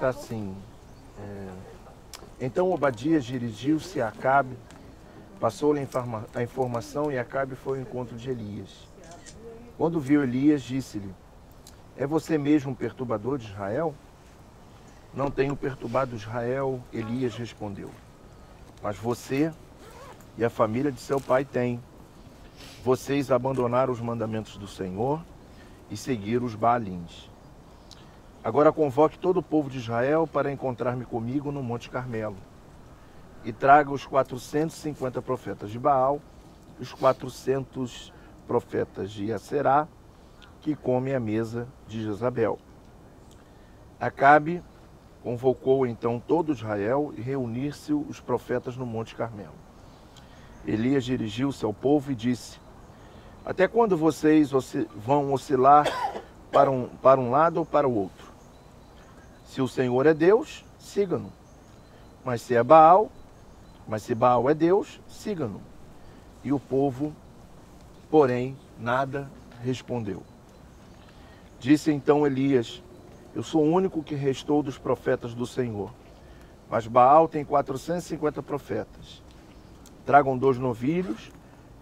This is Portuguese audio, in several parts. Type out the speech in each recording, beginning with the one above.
está assim. Então Obadias dirigiu-se a Acabe, passou-lhe a informação e Acabe foi ao encontro de Elias. Quando viu Elias, disse-lhe: é você mesmo um perturbador de Israel? Não tenho perturbado Israel, Elias respondeu. Mas você e a família de seu pai têm. Vocês abandonaram os mandamentos do Senhor e seguiram os Baalins. Agora convoque todo o povo de Israel para encontrar-me comigo no Monte Carmelo. E traga os 450 profetas de Baal, os 400 profetas de Aserá, que comem à mesa de Jezabel. Acabe convocou então todo Israel e reunir-se os profetas no Monte Carmelo. Elias dirigiu-se ao povo e disse: até quando vocês vão oscilar para um lado ou para o outro? Se o Senhor é Deus, siga-no. Mas se Baal é Deus, siga-no. E o povo, porém, nada respondeu. Disse então Elias: eu sou o único que restou dos profetas do Senhor, mas Baal tem 450 profetas. Tragam 2 novilhos,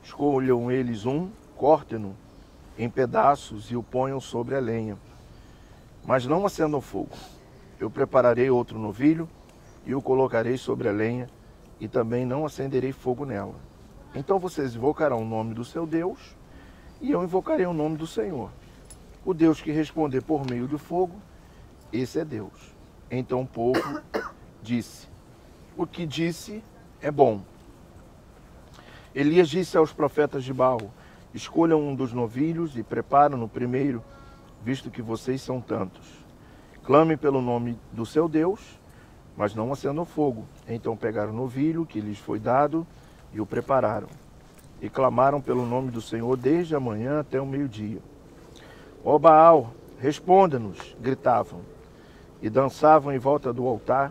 escolham eles um, cortem-no em pedaços e o ponham sobre a lenha. Mas não acendam fogo. Eu prepararei outro novilho e o colocarei sobre a lenha, e também não acenderei fogo nela. Então vocês invocarão o nome do seu Deus, e eu invocarei o nome do Senhor. O Deus que responder por meio do fogo, esse é Deus. Então o povo disse: o que disse é bom. Elias disse aos profetas de Baal: escolham um dos novilhos e preparam-no primeiro, visto que vocês são tantos. Clamem pelo nome do seu Deus, mas não acendam fogo. Então pegaram o novilho que lhes foi dado e o prepararam. E clamaram pelo nome do Senhor desde a manhã até o meio-dia. Ó Baal, responda-nos, gritavam, e dançavam em volta do altar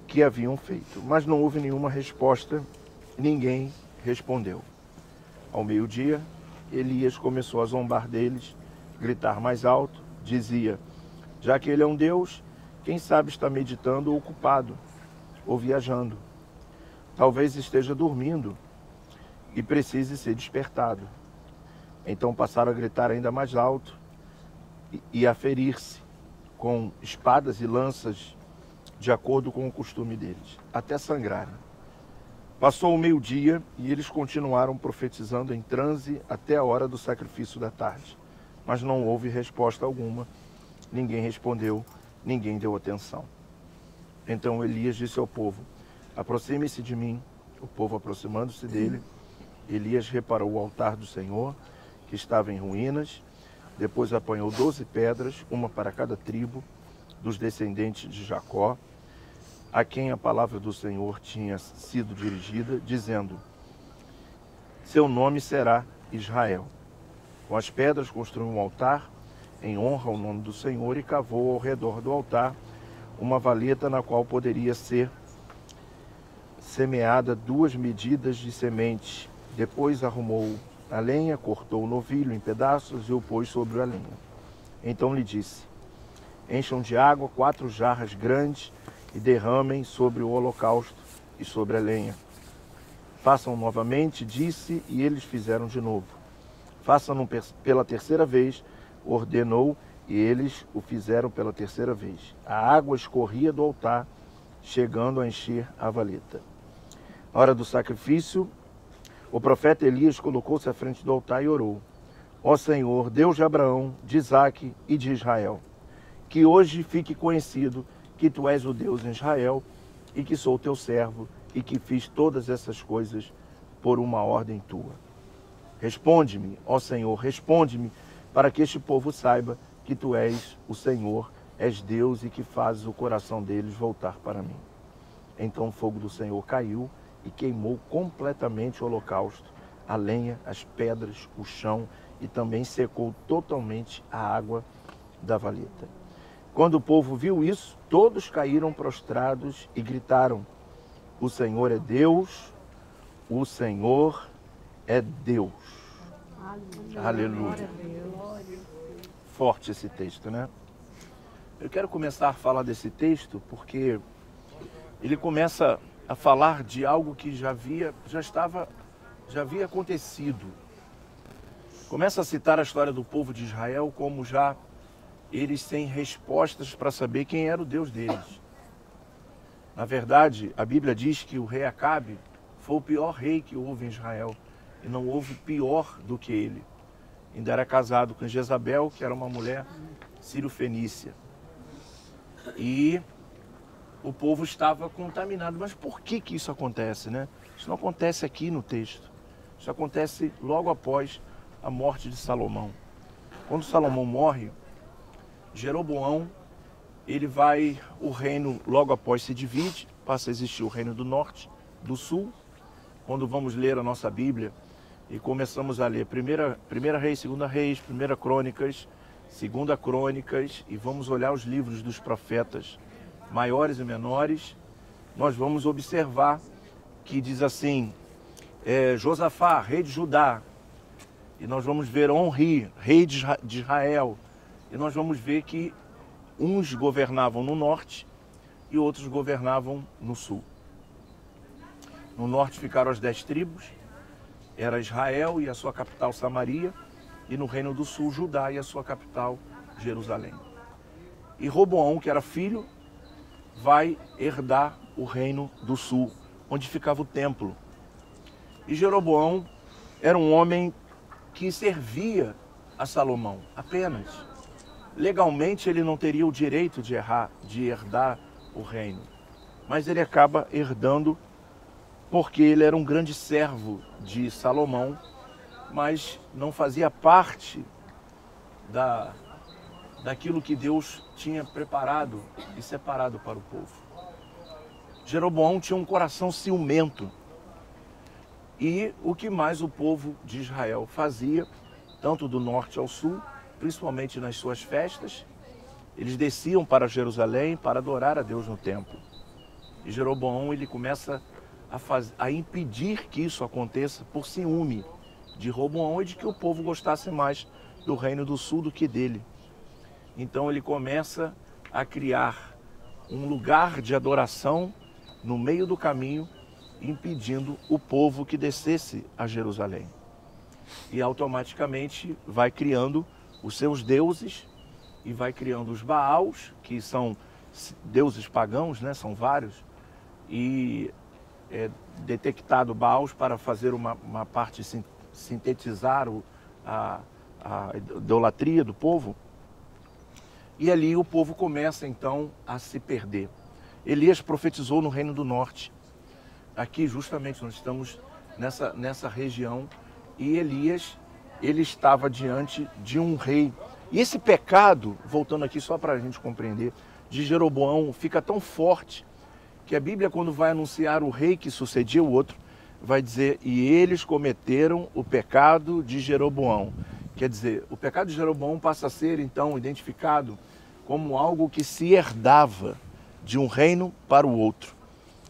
que haviam feito. Mas não houve nenhuma resposta, ninguém respondeu. Ao meio-dia, Elias começou a zombar deles, gritar mais alto, dizia: já que ele é um Deus, quem sabe está meditando ou ocupado, ou viajando. Talvez esteja dormindo e precise ser despertado. Então passaram a gritar ainda mais alto e a ferir-se com espadas e lanças, de acordo com o costume deles, até sangrarem. Passou o meio-dia e eles continuaram profetizando em transe até a hora do sacrifício da tarde. Mas não houve resposta alguma, ninguém respondeu, ninguém deu atenção. Então Elias disse ao povo: aproxime-se de mim. O povo, aproximando-se dele, Elias reparou o altar do Senhor, que estava em ruínas. Depois apanhou 12 pedras, uma para cada tribo dos descendentes de Jacó, a quem a palavra do Senhor tinha sido dirigida, dizendo: seu nome será Israel. Com as pedras construiu um altar em honra ao nome do Senhor e cavou ao redor do altar uma valeta na qual poderia ser semeada 2 medidas de semente. Depois arrumou a lenha, cortou o novilho em pedaços e o pôs sobre a lenha. Então lhe disse: encham de água 4 jarras grandes e derramem sobre o holocausto e sobre a lenha. Façam novamente, disse, e eles fizeram de novo. Façam pela terceira vez, ordenou, e eles o fizeram pela terceira vez. A água escorria do altar, chegando a encher a valeta. Na hora do sacrifício, o profeta Elias colocou-se à frente do altar e orou: ó Senhor, Deus de Abraão, de Isaque e de Israel, que hoje fique conhecido que tu és o Deus em Israel e que sou teu servo e que fiz todas essas coisas por uma ordem tua. Responde-me, ó Senhor, responde-me, para que este povo saiba que tu és o Senhor, és Deus e que fazes o coração deles voltar para mim. Então o fogo do Senhor caiu e queimou completamente o holocausto, a lenha, as pedras, o chão, e também secou totalmente a água da valeta. Quando o povo viu isso, todos caíram prostrados e gritaram: o Senhor é Deus, o Senhor é Deus. Aleluia. Aleluia. Forte esse texto, né? Eu quero começar a falar desse texto porque ele começa a falar de algo que já havia acontecido. Começa a citar a história do povo de Israel como já eles sem respostas para saber quem era o Deus deles. Na verdade, a Bíblia diz que o rei Acabe foi o pior rei que houve em Israel. E não houve pior do que ele. Ainda era casado com Jezabel, que era uma mulher sírio-fenícia. E o povo estava contaminado. Mas por que isso acontece, né? Isso não acontece aqui no texto. Isso acontece logo após a morte de Salomão. Quando Salomão morre, Jeroboão, o reino logo após se divide, passa a existir o reino do norte, do sul. Quando vamos ler a nossa Bíblia e começamos a ler primeira Reis, segunda Reis, primeira Crônicas, segunda Crônicas, e vamos olhar os livros dos profetas maiores e menores, nós vamos observar que diz assim, Josafá, rei de Judá, e nós vamos ver Onri, rei de Israel, e nós vamos ver que uns governavam no norte e outros governavam no sul. No norte ficaram as 10 tribos, era Israel e a sua capital Samaria, e no reino do sul Judá e a sua capital Jerusalém. E Roboão, que era filho, vai herdar o reino do sul, onde ficava o templo. E Jeroboão era um homem que servia a Salomão, apenas. Legalmente ele não teria o direito de herdar o reino, mas ele acaba herdando porque ele era um grande servo de Salomão, mas não fazia parte daquilo que Deus tinha preparado e separado para o povo. Jeroboão tinha um coração ciumento. E o que mais o povo de Israel fazia, tanto do norte ao sul, principalmente nas suas festas, eles desciam para Jerusalém para adorar a Deus no templo. E Jeroboão ele começa a impedir que isso aconteça por ciúme de Roboão e de que o povo gostasse mais do reino do sul do que dele. Então ele começa a criar um lugar de adoração no meio do caminho, impedindo o povo que descesse a Jerusalém. E automaticamente vai criando os seus deuses e vai criando os Baals, que são deuses pagãos, né? São vários, e é detectado Baals para fazer uma parte, sintetizar a idolatria do povo. E ali o povo começa então a se perder. Elias profetizou no Reino do Norte. Aqui justamente nós estamos nessa região, e Elias, ele estava diante de um rei. E esse pecado, voltando aqui só para a gente compreender, de Jeroboão fica tão forte que a Bíblia, quando vai anunciar o rei que sucedia o outro, vai dizer, e eles cometeram o pecado de Jeroboão. Quer dizer, o pecado de Jeroboão passa a ser então identificado como algo que se herdava de um reino para o outro.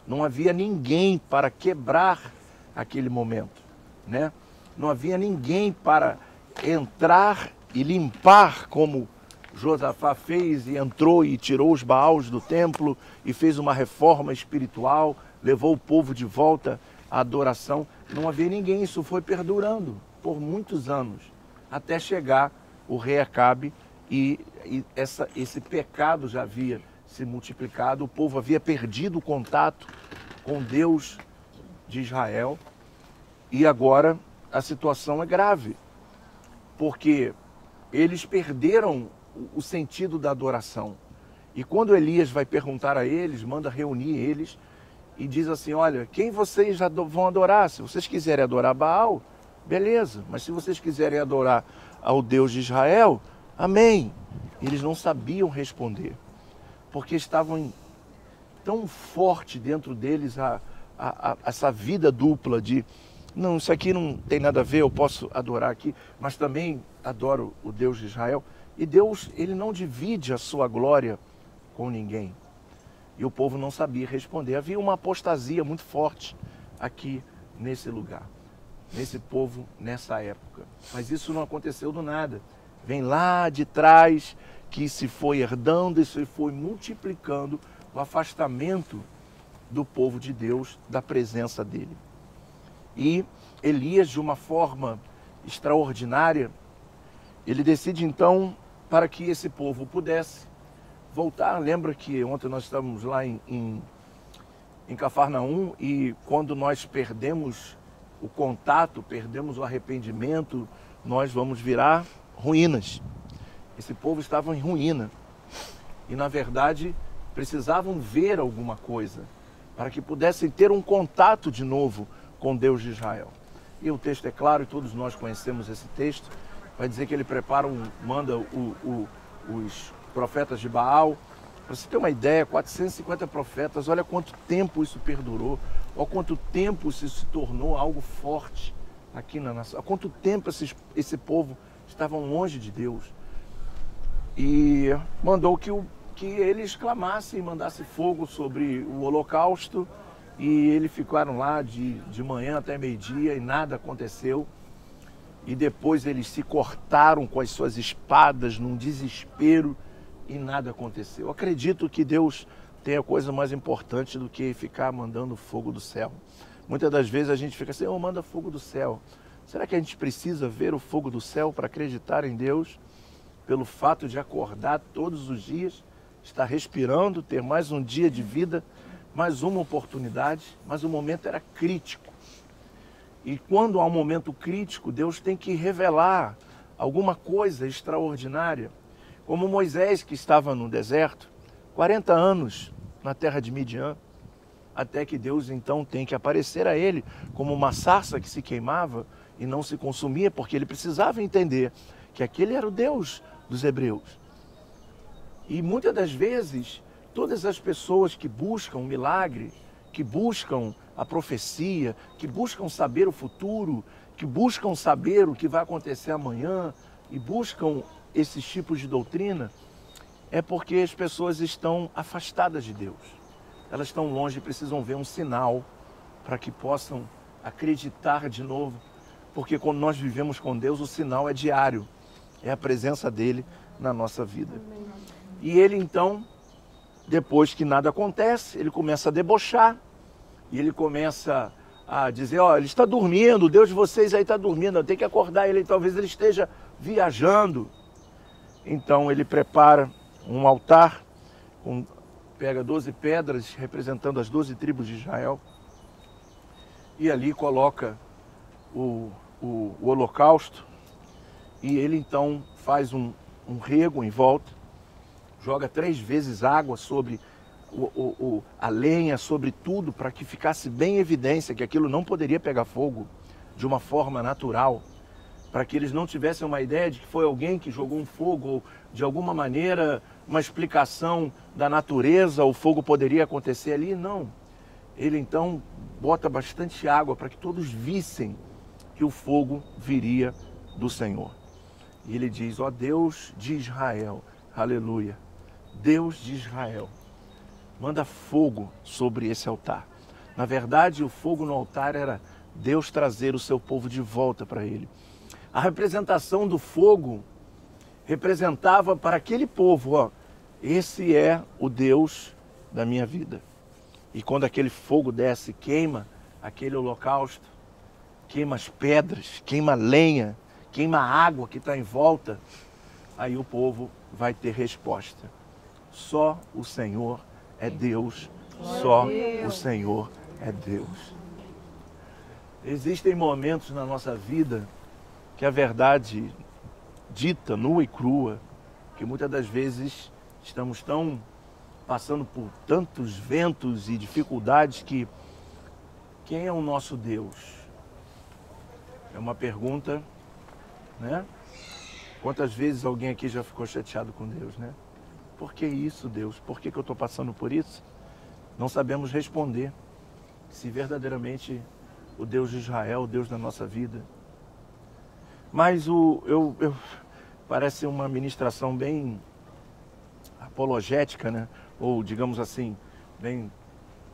Não havia ninguém para quebrar aquele momento, né? Não havia ninguém para entrar e limpar, como Josafá fez e entrou e tirou os Baals do templo e fez uma reforma espiritual, levou o povo de volta à adoração. Não havia ninguém, isso foi perdurando por muitos anos, até chegar o rei Acabe e esse pecado já havia se multiplicado, o povo havia perdido o contato com Deus de Israel, e agora a situação é grave, porque eles perderam o sentido da adoração. E quando Elias vai perguntar a eles, manda reunir eles e diz assim, olha, quem vocês vão adorar? Se vocês quiserem adorar Baal, beleza, mas se vocês quiserem adorar ao Deus de Israel, amém. Eles não sabiam responder, porque estavam tão forte dentro deles essa vida dupla de, não, isso aqui não tem nada a ver, eu posso adorar aqui, mas também adoro o Deus de Israel. E Deus, ele não divide a sua glória com ninguém. E o povo não sabia responder. Havia uma apostasia muito forte aqui nesse lugar, nesse povo, nessa época. Mas isso não aconteceu do nada. Vem lá de trás que se foi herdando e se foi multiplicando o afastamento do povo de Deus da presença dele. E Elias, de uma forma extraordinária, ele decide então, para que esse povo pudesse voltar. Lembra que ontem nós estávamos lá em Cafarnaum, e quando nós perdemos o contato, perdemos o arrependimento, nós vamos virar ruínas. Esse povo estava em ruína e, na verdade, precisavam ver alguma coisa para que pudessem ter um contato de novo com Deus de Israel. E o texto é claro, e todos nós conhecemos esse texto. Vai dizer que ele manda os profetas de Baal. Para você ter uma ideia, 450 profetas, olha quanto tempo isso perdurou, olha quanto tempo isso se tornou algo forte aqui na nação, há quanto tempo esse povo estavam longe de Deus. E mandou que eles clamassem e mandassem fogo sobre o holocausto, e eles ficaram lá de manhã até meio-dia e nada aconteceu. E depois eles se cortaram com as suas espadas num desespero e nada aconteceu. Eu acredito que Deus tem a coisa mais importante do que ficar mandando fogo do céu. Muitas das vezes a gente fica assim, manda fogo do céu. Será que a gente precisa ver o fogo do céu para acreditar em Deus? Pelo fato de acordar todos os dias, estar respirando, ter mais um dia de vida, mais uma oportunidade, mas o momento era crítico. E quando há um momento crítico, Deus tem que revelar alguma coisa extraordinária. Como Moisés, que estava no deserto, 40 anos na terra de Midian, até que Deus então tem que aparecer a ele como uma sarça que se queimava e não se consumia, porque ele precisava entender que aquele era o Deus dos hebreus. E muitas das vezes, todas as pessoas que buscam o milagre, que buscam a profecia, que buscam saber o futuro, que buscam saber o que vai acontecer amanhã e buscam esses tipos de doutrina, é porque as pessoas estão afastadas de Deus. Elas estão longe e precisam ver um sinal para que possam acreditar de novo. Porque quando nós vivemos com Deus, o sinal é diário. É a presença dele na nossa vida. E ele então, depois que nada acontece, ele começa a debochar. E ele começa a dizer, ele está dormindo, o Deus de vocês aí está dormindo, eu tenho que acordar ele, talvez ele esteja viajando. Então ele prepara um altar, pega 12 pedras representando as 12 tribos de Israel, e ali coloca o holocausto, e ele então faz um rego em volta, joga 3 vezes água sobre a lenha, sobre tudo, para que ficasse bem em evidência que aquilo não poderia pegar fogo de uma forma natural, para que eles não tivessem uma ideia de que foi alguém que jogou um fogo, ou de alguma maneira uma explicação da natureza, o fogo poderia acontecer ali. Não. Ele então bota bastante água para que todos vissem que o fogo viria do Senhor. E ele diz, Deus de Israel, aleluia, Deus de Israel, manda fogo sobre esse altar. Na verdade, o fogo no altar era Deus trazer o seu povo de volta para ele. A representação do fogo representava para aquele povo, esse é o Deus da minha vida. E quando aquele fogo desce, queima aquele holocausto, queima as pedras, queima a lenha, queima a água que está em volta, aí o povo vai ter resposta. Só o Senhor é Deus, só o Senhor é Deus. Existem momentos na nossa vida que a verdade dita, nua e crua, que muitas das vezes estamos passando por tantos ventos e dificuldades que quem é o nosso Deus? É uma pergunta, né? Quantas vezes alguém aqui já ficou chateado com Deus, né? Por que isso, Deus? Por que eu estou passando por isso? Não sabemos responder se verdadeiramente o Deus de Israel, o Deus da nossa vida. Mas parece uma ministração bem apologética, né? Ou, digamos assim, bem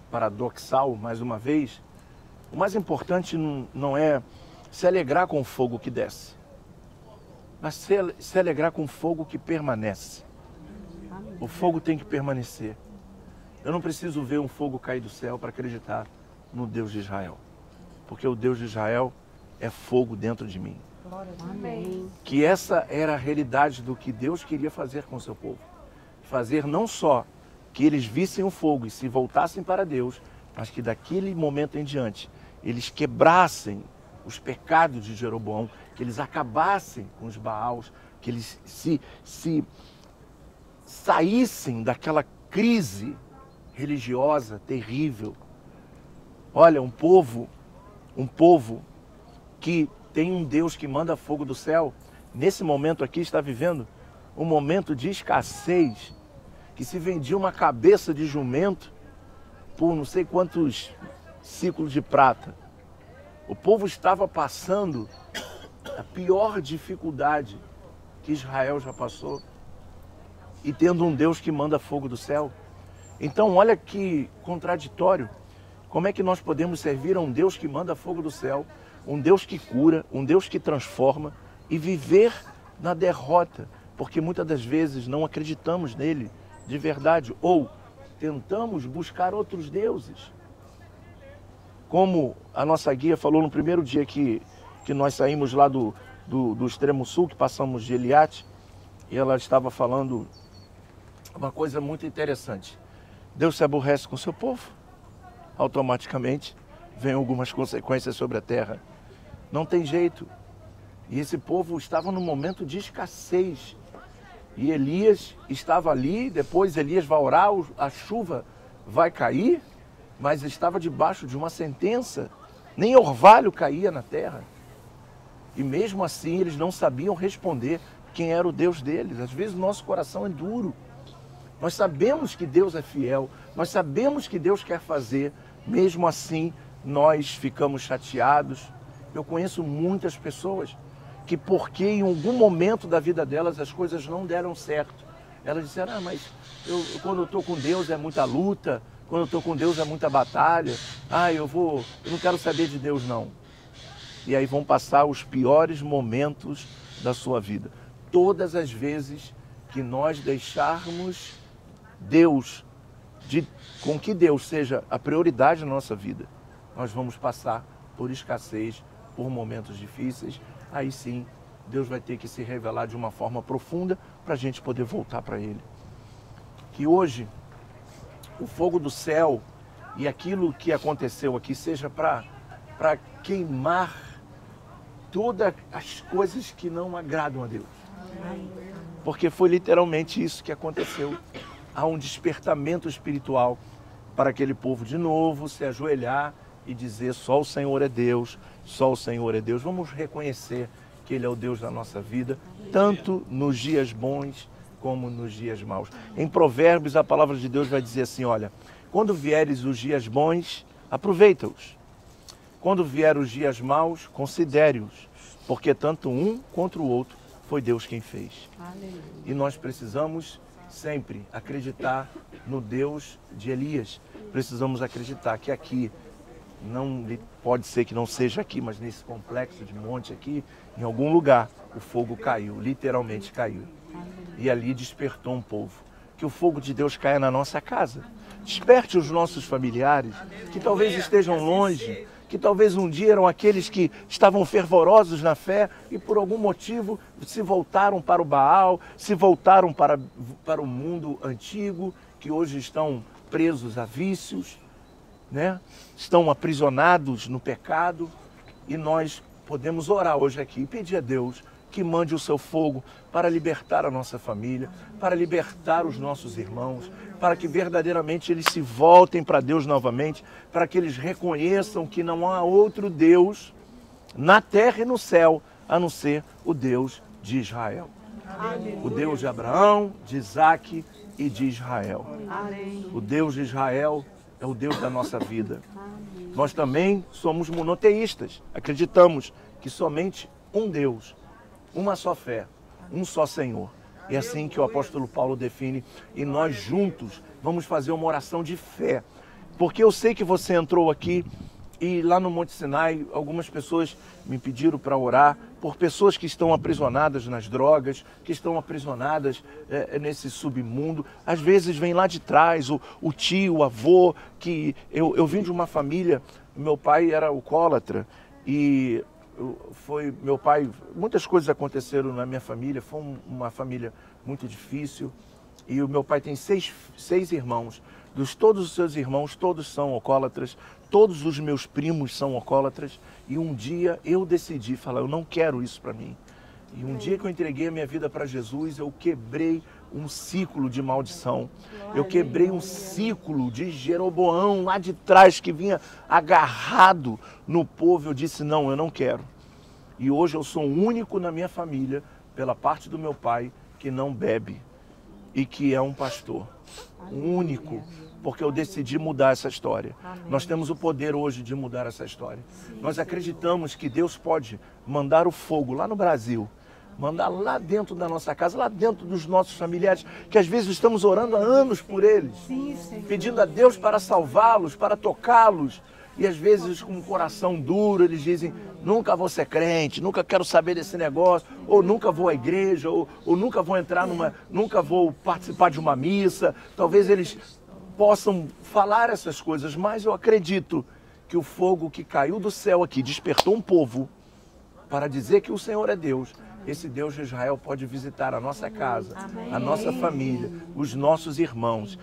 paradoxal, mais uma vez. O mais importante não é se alegrar com o fogo que desce, mas se alegrar com o fogo que permanece. O fogo tem que permanecer. Eu não preciso ver um fogo cair do céu para acreditar no Deus de Israel. Porque o Deus de Israel é fogo dentro de mim. Amém. Que essa era a realidade do que Deus queria fazer com o seu povo. Fazer não só que eles vissem o fogo e se voltassem para Deus, mas que daquele momento em diante eles quebrassem os pecados de Jeroboão, que eles acabassem com os Baals, que eles se saíssem daquela crise religiosa terrível. Olha, um povo que tem um Deus que manda fogo do céu, nesse momento aqui está vivendo um momento de escassez, que se vendia uma cabeça de jumento por não sei quantos ciclos de prata. O povo estava passando a pior dificuldade que Israel já passou, e tendo um Deus que manda fogo do céu. Então olha que contraditório. Como é que nós podemos servir a um Deus que manda fogo do céu, um Deus que cura, um Deus que transforma, e viver na derrota? Porque muitas das vezes não acreditamos nele de verdade, ou tentamos buscar outros deuses. Como a nossa guia falou no primeiro dia que nós saímos lá do extremo sul, que passamos de Eliate, e ela estava falando uma coisa muito interessante. Deus se aborrece com o seu povo, automaticamente vem algumas consequências sobre a terra. Não tem jeito. E esse povo estava num momento de escassez. E Elias estava ali, depois Elias vai orar, a chuva vai cair, mas estava debaixo de uma sentença. Nem orvalho caía na terra. E mesmo assim eles não sabiam responder quem era o Deus deles. Às vezes o nosso coração é duro. Nós sabemos que Deus é fiel, nós sabemos que Deus quer fazer, mesmo assim nós ficamos chateados. Eu conheço muitas pessoas que, porque em algum momento da vida delas as coisas não deram certo, elas disseram, mas quando eu estou com Deus é muita luta, quando eu estou com Deus é muita batalha, eu não quero saber de Deus não. E aí vão passar os piores momentos da sua vida. Todas as vezes que nós deixarmos Deus, com que Deus seja a prioridade na nossa vida, nós vamos passar por escassez, por momentos difíceis. Aí sim, Deus vai ter que se revelar de uma forma profunda para a gente poder voltar para Ele. Que hoje o fogo do céu e aquilo que aconteceu aqui seja para queimar todas as coisas que não agradam a Deus. Porque foi literalmente isso que aconteceu. Há um despertamento espiritual para aquele povo de novo se ajoelhar e dizer, só o Senhor é Deus, só o Senhor é Deus. Vamos reconhecer que Ele é o Deus da nossa vida, tanto nos dias bons como nos dias maus. Em Provérbios, a palavra de Deus vai dizer assim, olha, quando vieres os dias bons, aproveita-os. Quando vier os dias maus, considere-os, porque tanto um quanto o outro foi Deus quem fez. Aleluia. E nós precisamos sempre acreditar no Deus de Elias. Precisamos acreditar que aqui, pode ser que não seja aqui, mas nesse complexo de monte aqui, em algum lugar, o fogo caiu, literalmente caiu. E ali despertou um povo. Que o fogo de Deus caia na nossa casa. Desperte os nossos familiares, que talvez estejam longe, que talvez um dia eram aqueles que estavam fervorosos na fé e por algum motivo se voltaram para o Baal, se voltaram para o mundo antigo, que hoje estão presos a vícios, né? Estão aprisionados no pecado, e nós podemos orar hoje aqui e pedir a Deus que mande o seu fogo para libertar a nossa família, para libertar os nossos irmãos, para que verdadeiramente eles se voltem para Deus novamente, para que eles reconheçam que não há outro Deus na terra e no céu, a não ser o Deus de Israel. Aleluia. O Deus de Abraão, de Isaac e de Israel. Aleluia. O Deus de Israel é o Deus da nossa vida. Aleluia. Nós também somos monoteístas, acreditamos que somente um Deus, uma só fé, um só Senhor. É assim que o apóstolo Paulo define, e nós juntos vamos fazer uma oração de fé. Porque eu sei que você entrou aqui E lá no Monte Sinai, algumas pessoas me pediram para orar por pessoas que estão aprisionadas nas drogas, que estão aprisionadas nesse submundo. Às vezes vem lá de trás o tio, o avô, que eu vim de uma família, meu pai era alcoólatra e meu pai, muitas coisas aconteceram na minha família, foi uma família muito difícil. E o meu pai tem seis irmãos. Todos os seus irmãos, todos são alcoólatras. Todos os meus primos são alcoólatras. E um dia eu decidi falar, eu não quero isso para mim. E um dia que eu entreguei a minha vida para Jesus, eu quebrei um ciclo de maldição. Eu quebrei um ciclo de Jeroboão lá de trás que vinha agarrado no povo. Eu disse, não, eu não quero. E hoje eu sou o único na minha família, pela parte do meu pai, que não bebe e que é um pastor. O único, porque eu decidi mudar essa história. Nós temos o poder hoje de mudar essa história. Nós acreditamos que Deus pode mandar o fogo lá no Brasil, mandar lá dentro da nossa casa, lá dentro dos nossos familiares, que às vezes estamos orando há anos por eles, pedindo a Deus para salvá-los, para tocá-los. E às vezes com um coração duro eles dizem, nunca vou ser crente, nunca quero saber desse negócio, ou nunca vou à igreja, ou nunca vou nunca vou participar de uma missa. Talvez eles possam falar essas coisas, mas eu acredito que o fogo que caiu do céu aqui despertou um povo para dizer que o Senhor é Deus. Esse Deus de Israel pode visitar a nossa casa, a nossa família, os nossos irmãos.